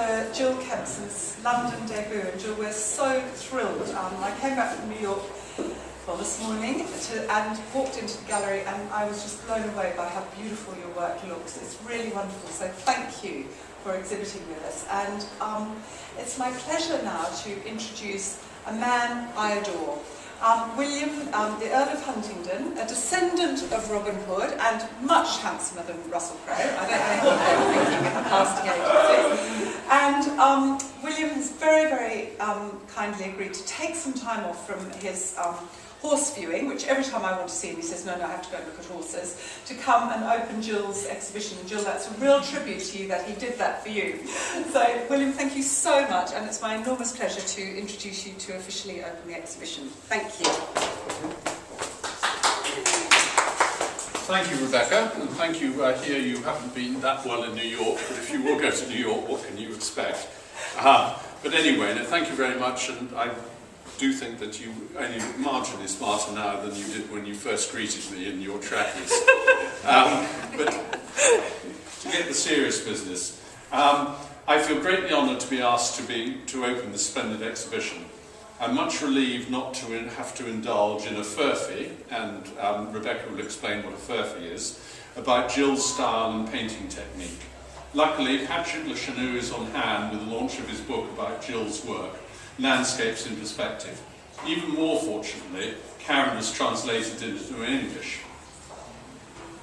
for Jill Kempson's London debut, and Jill, we're so thrilled. I came back from New York this morning and walked into the gallery, and I was just blown away by how beautiful your work looks. It's really wonderful, so thank you for exhibiting with us. And it's my pleasure now to introduce a man I adore. William, the Earl of Huntingdon, a descendant of Robin Hood and much handsomer than Russell Crowe. I don't know what they were thinking in the casting agencies. And William has very, very kindly agreed to take some time off from his horse viewing, which every time I want to see him he says, no, I have to go and look at horses, to come and open Jill's exhibition. Jill, that's a real tribute to you that he did that for you. So, William, thank you so much, and it's my enormous pleasure to introduce you to officially open the exhibition. Thank you. Thank you, Rebecca, and thank you. Here you haven't been that well in New York, but if you will go to New York, what can you expect? But anyway, no, thank you very much, and I do think that you only marginally smarter now than you did when you first greeted me in your trackies. But to get the serious business, I feel greatly honoured to be asked to open this splendid exhibition. I'm much relieved not to have to indulge in a furphy, and Rebecca will explain what a furphy is, about Jill's style and painting technique. Luckily, Patrick Lechanou is on hand with the launch of his book about Jill's work, Landscapes in Perspective. Even more fortunately, Karen has translated it into English.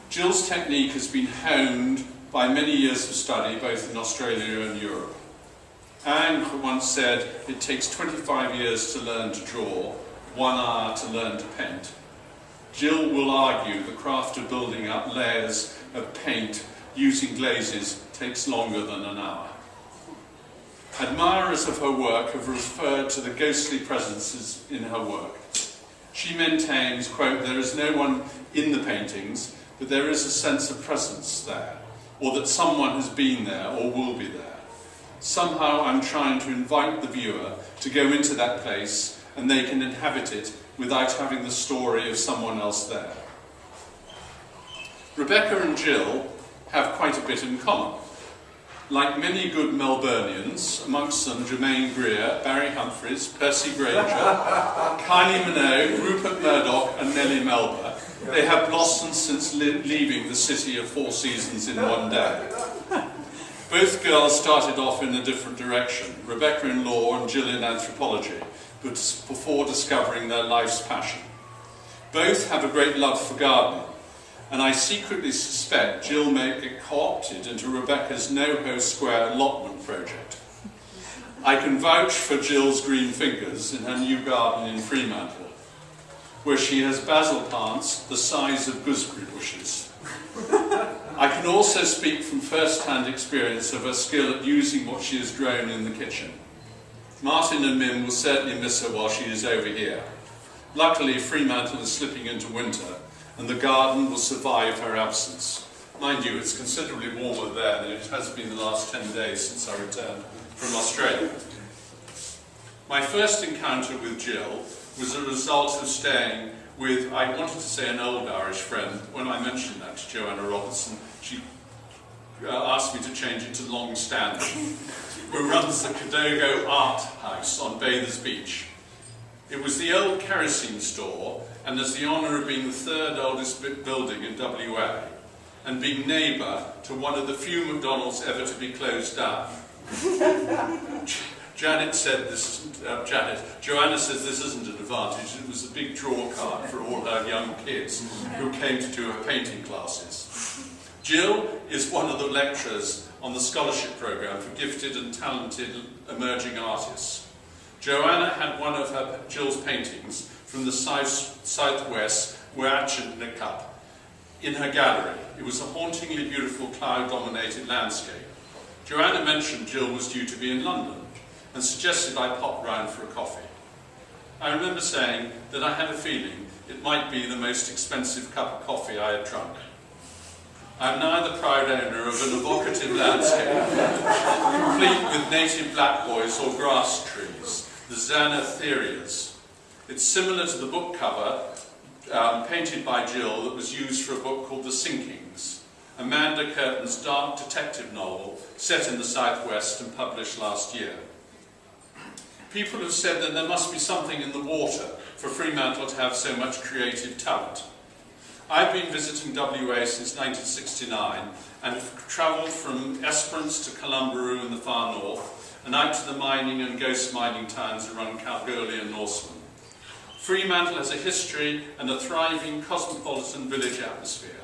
Jill's technique has been honed by many years of study, both in Australia and Europe. Anne once said, it takes 25 years to learn to draw, 1 hour to learn to paint. Jill will argue the craft of building up layers of paint using glazes takes longer than an hour. Admirers of her work have referred to the ghostly presences in her work. She maintains, quote, there is no one in the paintings, but there is a sense of presence there, or that someone has been there or will be there. Somehow I'm trying to invite the viewer to go into that place and they can inhabit it without having the story of someone else there. Rebecca and Jill have quite a bit in common. Like many good Melburnians, amongst them Germaine Greer, Barry Humphries, Percy Granger, Kylie Minogue, Rupert Murdoch and Nellie Melba, they have blossomed since leaving the city of 4 seasons in one day. Both girls started off in a different direction, Rebecca in law and Jill in anthropology, but before discovering their life's passion. Both have a great love for gardening, and I secretly suspect Jill may get co-opted into Rebecca's NoHo Square allotment project. I can vouch for Jill's green fingers in her new garden in Fremantle, where she has basil plants the size of gooseberry bushes. I can also speak from first-hand experience of her skill at using what she has grown in the kitchen. Martin and Mim will certainly miss her while she is over here. Luckily, Fremantle is slipping into winter, and the garden will survive her absence. Mind you, it's considerably warmer there than it has been the last 10 days since I returned from Australia. My first encounter with Jill was a result of staying with, I wanted to say an old Irish friend. When I mentioned that to Joanna Robertson, she asked me to change it to long-standing, who runs the Cadogo Art House on Bathers Beach. It was the old kerosene store, and has the honour of being the 3rd oldest building in WA, and being neighbour to one of the few McDonald's ever to be closed down. Joanna says this isn't an advantage, it was a big draw card for all her young kids who came to do her painting classes. Jill is one of the lecturers on the scholarship programme for gifted and talented emerging artists. Joanna had one of Jill's paintings from the southwest, Weachin na Cup, in her gallery. It was a hauntingly beautiful cloud-dominated landscape. Joanna mentioned Jill was due to be in London and suggested I pop round for a coffee. I remember saying that I had a feeling it might be the most expensive cup of coffee I had drunk. I am now the proud owner of an evocative landscape, complete with native black boys or grass trees, the Xanatherias. It's similar to the book cover painted by Jill that was used for a book called The Sinkings. Amanda Curtin's dark detective novel set in the Southwest and published last year. People have said that there must be something in the water for Fremantle to have so much creative talent. I've been visiting WA since 1969 and have travelled from Esperance to Columbaroo in the far north and out to the mining and ghost mining towns around Kalgoorlie and Norseman. Fremantle has a history and a thriving cosmopolitan village atmosphere.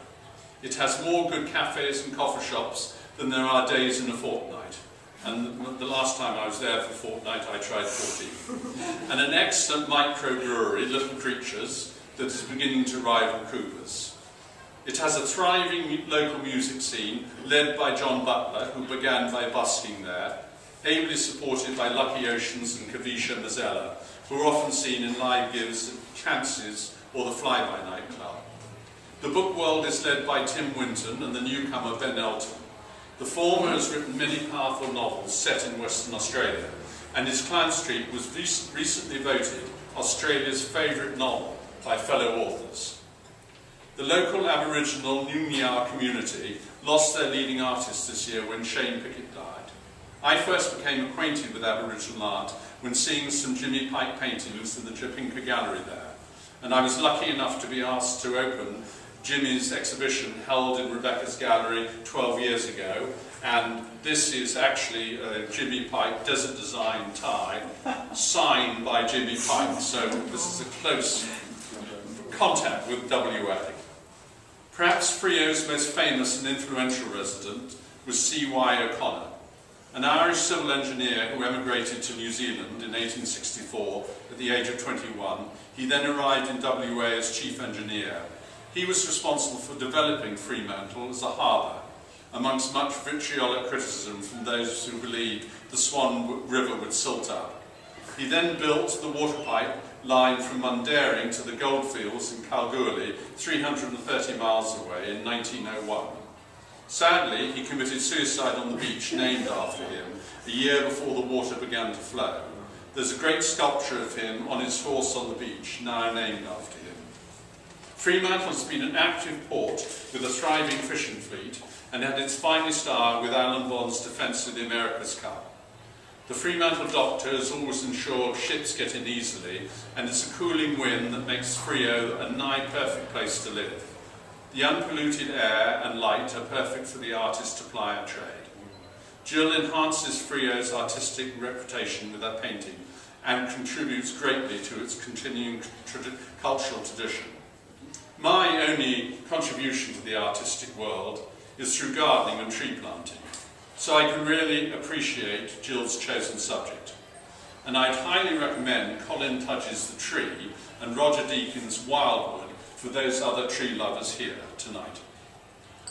It has more good cafes and coffee shops than there are days in a fortnight. And the last time I was there for a fortnight, I tried 14. And an excellent microbrewery, Little Creatures, that is beginning to rival Cooper's. It has a thriving local music scene led by John Butler, who began by busking there, ably supported by Lucky Oceans and Kavisha Mazzella, who are often seen in live gigs at Chance's or the Flyby nightclub. The book world is led by Tim Winton and the newcomer Ben Elton. The former has written many powerful novels set in Western Australia, and his Clan Street was recently voted Australia's favourite novel by fellow authors. The local Aboriginal Noongar community lost their leading artist this year when Shane Pickett died. I first became acquainted with Aboriginal art when seeing some Jimmy Pike paintings in the Japinka Gallery there, and I was lucky enough to be asked to open Jimmy's exhibition held in Rebecca's gallery 12 years ago, and this is actually a Jimmy Pike desert design tie signed by Jimmy Pike, so this is a close contact with WA. Perhaps Freo's most famous and influential resident was C.Y. O'Connor, an Irish civil engineer who emigrated to New Zealand in 1864 at the age of 21. He then arrived in WA as chief engineer. He was responsible for developing Fremantle as a harbour, amongst much vitriolic criticism from those who believed the Swan River would silt up. He then built the water pipe line from Mundaring to the goldfields in Kalgoorlie, 330 miles away, in 1901. Sadly, he committed suicide on the beach named after him, a year before the water began to flow. There's a great sculpture of him on his horse on the beach, now named after him. Fremantle has been an active port with a thriving fishing fleet and had its finest hour with Alan Bond's defence of the America's Cup. The Fremantle doctor has always ensured ships get in easily, and it's a cooling wind that makes Freo a nigh perfect place to live. The unpolluted air and light are perfect for the artist to ply a trade. Jill enhances Freo's artistic reputation with her painting and contributes greatly to its continuing cultural tradition. My only contribution to the artistic world is through gardening and tree planting, so I can really appreciate Jill's chosen subject. And I'd highly recommend Colin Tudge's The Tree and Roger Deakin's Wildwood for those other tree lovers here tonight.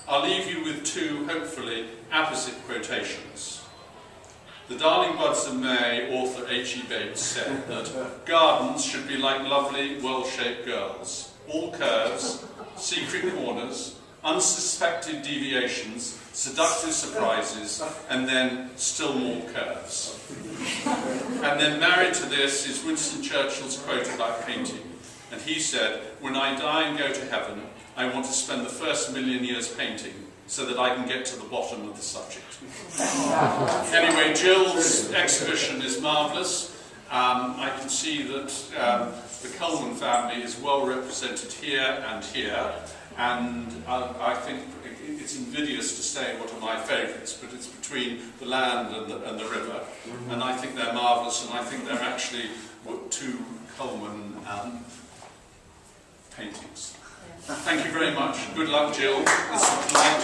I'll leave you with two, hopefully, apposite quotations. The Darling Buds of May author H.E. Bates said that gardens should be like lovely, well-shaped girls. All curves, secret corners, unsuspected deviations, seductive surprises, and then still more curves. And then married to this is Winston Churchill's quote about painting. And he said, "When I die and go to heaven, I want to spend the first 1,000,000 years painting so that I can get to the bottom of the subject." Anyway, Jill's exhibition is marvellous. I can see that the Coleman family is well represented here, and I think it's invidious to say what are my favourites, but it's between the land and the river, and I think they're marvellous, and I think they're actually two Coleman paintings. Thank you very much. Good luck, Jill. It's a delight.